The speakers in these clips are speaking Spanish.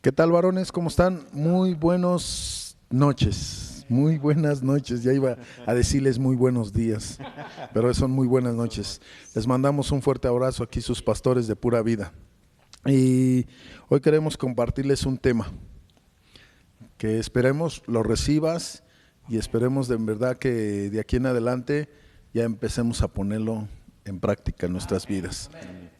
¿Qué tal, varones? ¿Cómo están? Muy buenas noches. Muy buenas noches. Ya iba a decirles muy buenos días, pero son muy buenas noches. Les mandamos un fuerte abrazo aquí, sus pastores de Pura Vida. Y hoy queremos compartirles un tema que esperemos lo recibas y esperemos de verdad que de aquí en adelante ya empecemos a ponerlo en práctica en nuestras vidas.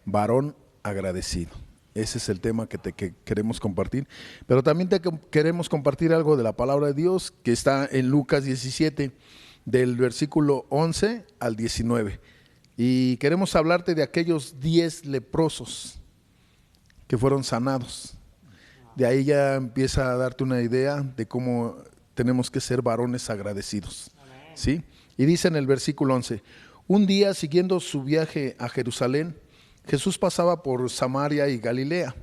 Varón agradecido. Ese es el tema que queremos compartir. Pero también queremos compartir algo de la palabra de Dios que está en Lucas 17, del versículo 11 al 19. Y queremos hablarte de aquellos 10 leprosos que fueron sanados. De ahí ya empieza a darte una idea de cómo tenemos que ser varones agradecidos. ¿Sí? Y dice en el versículo 11, un día siguiendo su viaje a Jerusalén, Jesús pasaba por Samaria y Galilea.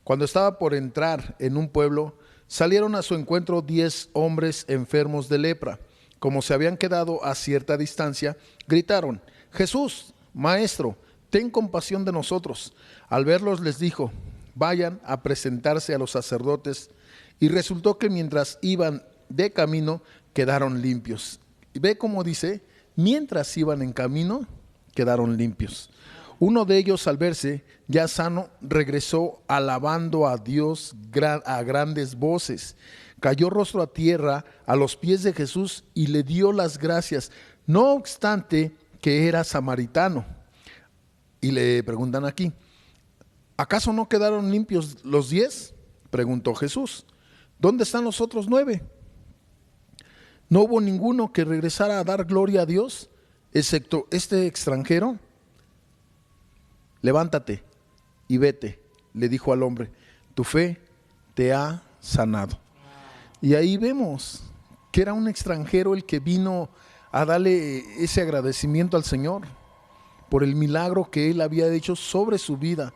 Cuando estaba por entrar en un pueblo, salieron a su encuentro 10 hombres enfermos de lepra. Como se habían quedado a cierta distancia, gritaron: Jesús, Maestro, ten compasión de nosotros. Al verlos les dijo: vayan a presentarse a los sacerdotes. Y resultó que mientras iban de camino, quedaron limpios. Y ve cómo dice: mientras iban en camino, quedaron limpios. Uno de ellos, al verse ya sano, regresó alabando a Dios a grandes voces. Cayó rostro a tierra a los pies de Jesús y le dio las gracias, no obstante que era samaritano. Y le preguntan aquí: ¿acaso no quedaron limpios los 10? Preguntó Jesús. ¿Dónde están los otros 9? ¿No hubo ninguno que regresara a dar gloria a Dios, excepto este extranjero? Levántate y vete, le dijo al hombre, tu fe te ha sanado. Y ahí vemos que era un extranjero el que vino a darle ese agradecimiento al Señor por el milagro que Él había hecho sobre su vida.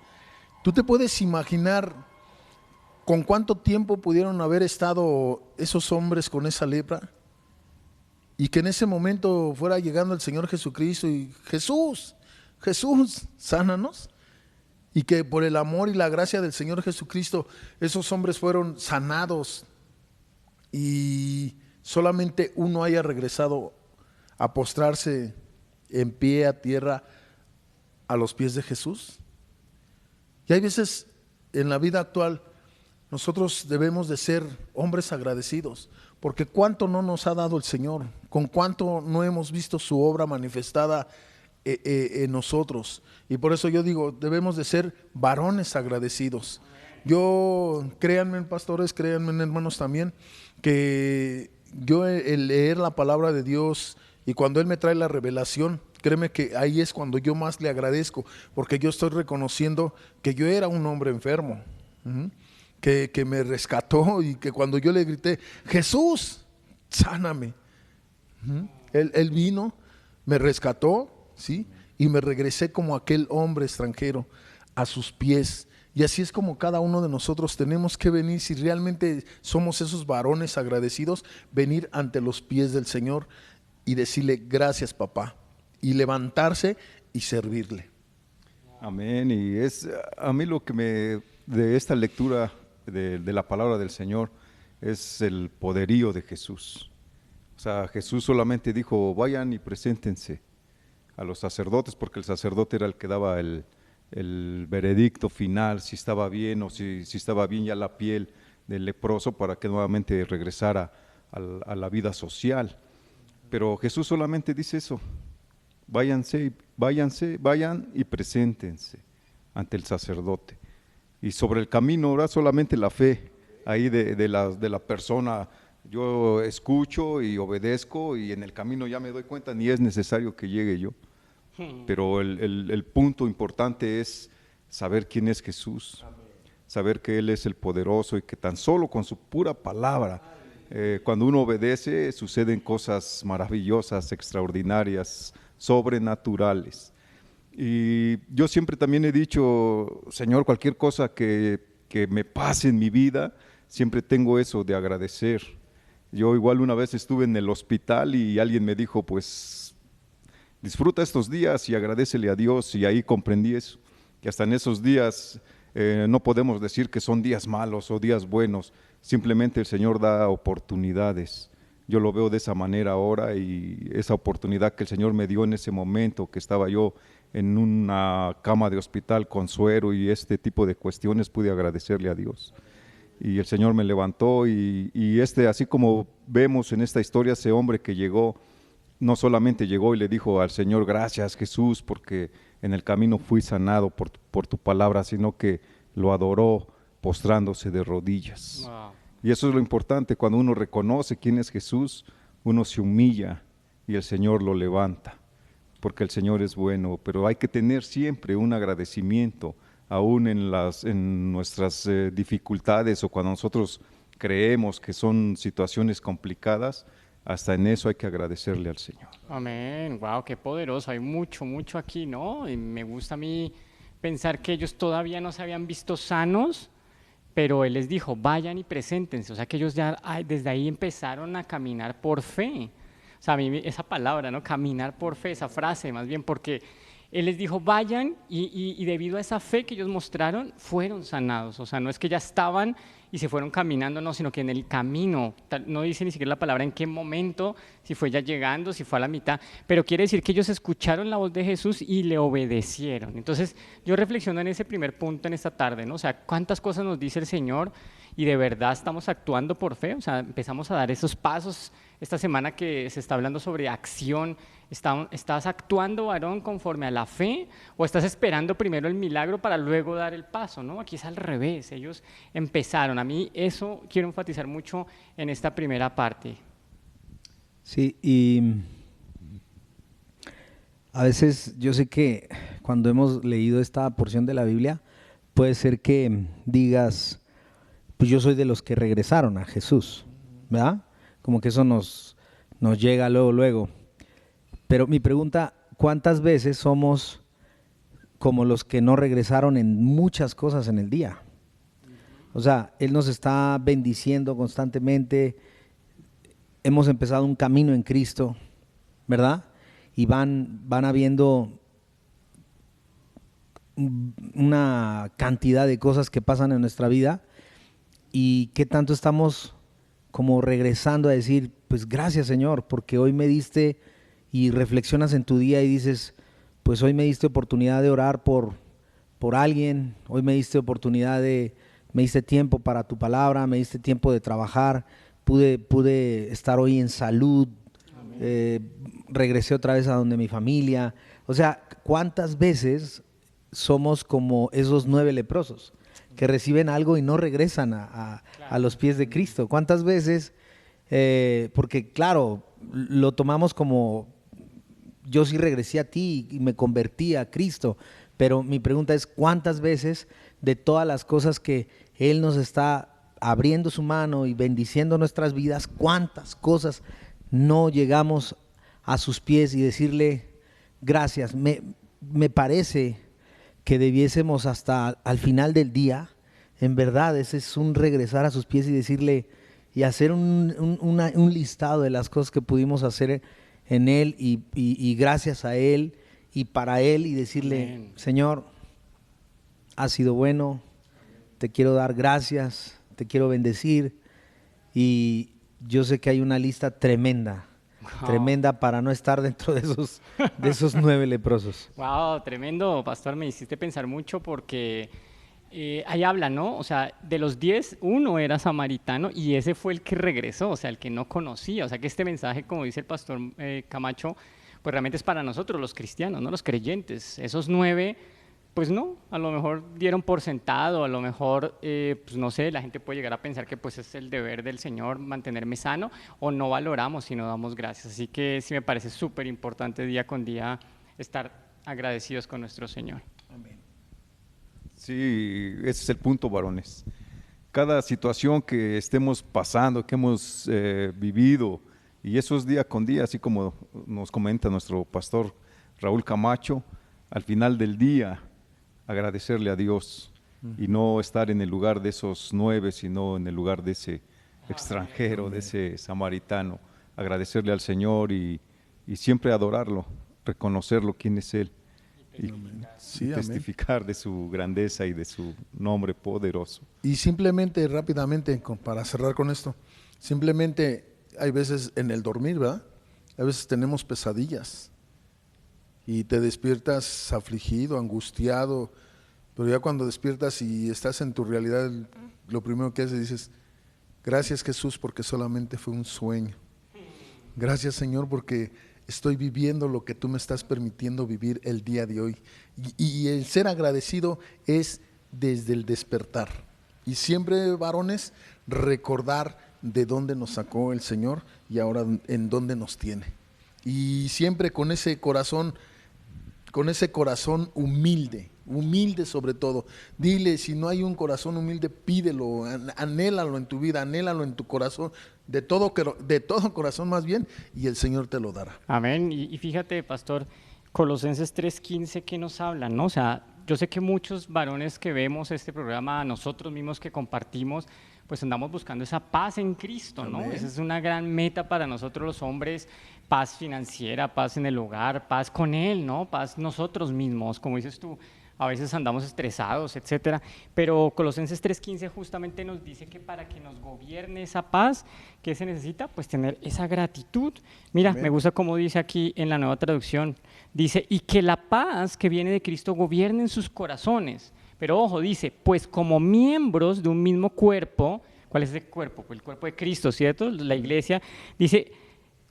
¿Tú te puedes imaginar con cuánto tiempo pudieron haber estado esos hombres con esa lepra? Y que en ese momento fuera llegando el Señor Jesucristo y Jesús, sánanos. Y que por el amor y la gracia del Señor Jesucristo, esos hombres fueron sanados y solamente uno haya regresado a postrarse en pie a tierra a los pies de Jesús. Y hay veces en la vida actual nosotros debemos de ser hombres agradecidos, porque cuánto no nos ha dado el Señor, con cuánto no hemos visto su obra manifestada en nosotros. Y por eso yo digo, debemos de ser varones agradecidos. Yo, créanme, pastores, créanme, hermanos, también, que yo el leer la palabra de Dios y cuando Él me trae la revelación, créeme que ahí es cuando yo más le agradezco, porque yo estoy reconociendo que yo era un hombre enfermo, que me rescató, y que cuando yo le grité, Jesús, sáname, él vino, me rescató, ¿sí? Y me regresé como aquel hombre extranjero a sus pies. Y así es como cada uno de nosotros tenemos que venir, si realmente somos esos varones agradecidos, venir ante los pies del Señor y decirle gracias, papá, y levantarse y servirle. Amén. Y es a mí lo que de esta lectura de la palabra del Señor es el poderío de Jesús. O sea, Jesús solamente dijo, vayan y preséntense a los sacerdotes, porque el sacerdote era el que daba el veredicto final, si estaba bien o si estaba bien ya la piel del leproso para que nuevamente regresara a la vida social. Pero Jesús solamente dice eso, vayan y preséntense ante el sacerdote. Y sobre el camino, ahora solamente la fe ahí de la persona. Yo escucho y obedezco y en el camino ya me doy cuenta, ni es necesario que llegue yo. Pero el punto importante es saber quién es Jesús, saber que Él es el poderoso y que tan solo con su pura palabra, cuando uno obedece, suceden cosas maravillosas, extraordinarias, sobrenaturales. Y yo siempre también he dicho, Señor, cualquier cosa que me pase en mi vida, siempre tengo eso de agradecer. Yo igual una vez estuve en el hospital y alguien me dijo, pues disfruta estos días y agradécele a Dios, y ahí comprendí eso, que hasta en esos días no podemos decir que son días malos o días buenos, simplemente el Señor da oportunidades. Yo lo veo de esa manera ahora, y esa oportunidad que el Señor me dio en ese momento que estaba yo en una cama de hospital con suero y este tipo de cuestiones, pude agradecerle a Dios. Y el Señor me levantó y así como vemos en esta historia, ese hombre que llegó, no solamente llegó y le dijo al Señor, gracias Jesús, porque en el camino fui sanado por tu palabra, sino que lo adoró postrándose de rodillas. Wow. Y eso es lo importante, cuando uno reconoce quién es Jesús, uno se humilla y el Señor lo levanta, porque el Señor es bueno, pero hay que tener siempre un agradecimiento, aún en nuestras dificultades, o cuando nosotros creemos que son situaciones complicadas, hasta en eso hay que agradecerle al Señor. Amén, wow, qué poderoso, hay mucho, mucho aquí, ¿no? Y me gusta a mí pensar que ellos todavía no se habían visto sanos, pero Él les dijo, vayan y preséntense, o sea que ellos ya desde ahí empezaron a caminar por fe. O sea, a mí esa palabra, ¿no? Caminar por fe, esa frase, más bien, porque Él les dijo, vayan, y debido a esa fe que ellos mostraron, fueron sanados. O sea, no es que ya estaban y se fueron caminando, no, sino que en el camino, no dice ni siquiera la palabra en qué momento, si fue ya llegando, si fue a la mitad, pero quiere decir que ellos escucharon la voz de Jesús y le obedecieron. Entonces, yo reflexiono en ese primer punto en esta tarde, ¿no? O sea, cuántas cosas nos dice el Señor y de verdad estamos actuando por fe, o sea, empezamos a dar esos pasos. Esta semana que se está hablando sobre acción, ¿estás actuando, varón, conforme a la fe, o estás esperando primero el milagro para luego dar el paso? ¿No? Aquí es al revés, ellos empezaron. A mí eso quiero enfatizar mucho en esta primera parte. Sí, y a veces yo sé que cuando hemos leído esta porción de la Biblia, puede ser que digas, pues yo soy de los que regresaron a Jesús, ¿verdad? Como que eso nos llega luego. Pero mi pregunta, ¿cuántas veces somos como los que no regresaron en muchas cosas en el día? O sea, Él nos está bendiciendo constantemente, hemos empezado un camino en Cristo, ¿verdad? Y van habiendo una cantidad de cosas que pasan en nuestra vida, y qué tanto estamos como regresando a decir, pues gracias Señor, porque hoy me diste, y reflexionas en tu día y dices, pues hoy me diste oportunidad de orar por alguien, hoy me diste me diste tiempo para tu palabra, me diste tiempo de trabajar, pude estar hoy en salud, regresé otra vez a donde mi familia. O sea, ¿cuántas veces somos como esos 9 leprosos que reciben algo y no regresan a los pies de Cristo? ¿Cuántas veces? Porque claro, lo tomamos como, yo sí regresé a ti y me convertí a Cristo, pero mi pregunta es, ¿cuántas veces de todas las cosas que Él nos está abriendo su mano y bendiciendo nuestras vidas, cuántas cosas no llegamos a sus pies y decirle gracias? Me parece que debiésemos hasta al final del día, en verdad, ese es un regresar a sus pies y decirle, y hacer un listado de las cosas que pudimos hacer en Él, y gracias a Él y para Él, y decirle, amén. Señor, has sido bueno, te quiero dar gracias, te quiero bendecir, y yo sé que hay una lista tremenda, tremenda para no estar dentro de esos 9 leprosos. Wow, tremendo, pastor, me hiciste pensar mucho porque ahí habla, ¿no? O sea, de los 10, uno era samaritano y ese fue el que regresó, o sea, el que no conocía. O sea, que este mensaje, como dice el pastor Camacho, pues realmente es para nosotros los cristianos, ¿no? Los creyentes. Esos 9, pues no, a lo mejor dieron por sentado, a lo mejor, pues no sé, la gente puede llegar a pensar que pues es el deber del Señor mantenerme sano, o no valoramos y no damos gracias. Así que sí me parece súper importante día con día estar agradecidos con nuestro Señor. Amén. Sí, ese es el punto, varones. Cada situación que estemos pasando, que hemos vivido, y eso es día con día, así como nos comenta nuestro pastor Raúl Camacho, al final del día agradecerle a Dios y no estar en el lugar de esos 9, sino en el lugar de ese extranjero, de ese samaritano. Agradecerle al Señor y siempre adorarlo, reconocerlo, quién es Él. y, Sí, y amén. testificar de su grandeza y de su nombre poderoso. Y simplemente, rápidamente, para cerrar con esto, simplemente hay veces en el dormir, ¿verdad? A veces tenemos pesadillas y te despiertas afligido, angustiado, pero ya cuando despiertas y estás en tu realidad, lo primero que haces dices, gracias Jesús porque solamente fue un sueño. Gracias Señor porque estoy viviendo lo que tú me estás permitiendo vivir el día de hoy. Y el ser agradecido es desde el despertar. Y siempre, varones, recordar de dónde nos sacó el Señor y ahora en dónde nos tiene. Y siempre con ese corazón humilde, humilde sobre todo. Dile, si no hay un corazón humilde, pídelo, anhélalo en tu vida, anhélalo en tu corazón, de todo corazón más bien, y el Señor te lo dará. Amén. Y fíjate, pastor, Colosenses 3:15, ¿qué nos habla, no? O sea, yo sé que muchos varones que vemos este programa, nosotros mismos que compartimos, pues andamos buscando esa paz en Cristo, ¿no? Amén. Esa es una gran meta para nosotros los hombres, paz financiera, paz en el hogar, paz con Él, ¿no? Paz nosotros mismos, como dices tú. A veces andamos estresados, etcétera, pero Colosenses 3:15 justamente nos dice que para que nos gobierne esa paz, ¿qué se necesita? Pues tener esa gratitud. Mira, Amén. me gusta como dice aquí en la Nueva Traducción, dice, y que la paz que viene de Cristo gobierne en sus corazones. Pero ojo, dice, pues como miembros de un mismo cuerpo, ¿cuál es ese cuerpo? Pues el cuerpo de Cristo, ¿cierto? La iglesia, dice,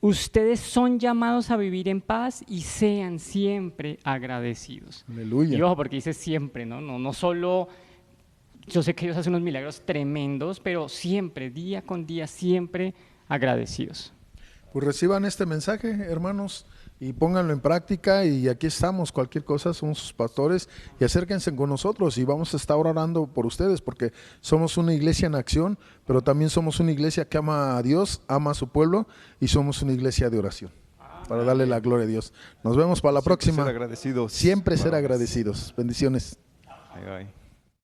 ustedes son llamados a vivir en paz y sean siempre agradecidos. Aleluya. Y ojo, porque dice siempre, ¿no? No solo, yo sé que Dios hace unos milagros tremendos, pero siempre, día con día, siempre agradecidos. Pues reciban este mensaje, hermanos, y pónganlo en práctica, y aquí estamos, cualquier cosa, somos sus pastores, y acérquense con nosotros y vamos a estar orando por ustedes, porque somos una iglesia en acción, pero también somos una iglesia que ama a Dios, ama a su pueblo, y somos una iglesia de oración, para darle la gloria a Dios. Nos vemos para la próxima. Ser agradecidos. Siempre ser varones. agradecidos. Bendiciones. Ay, ay.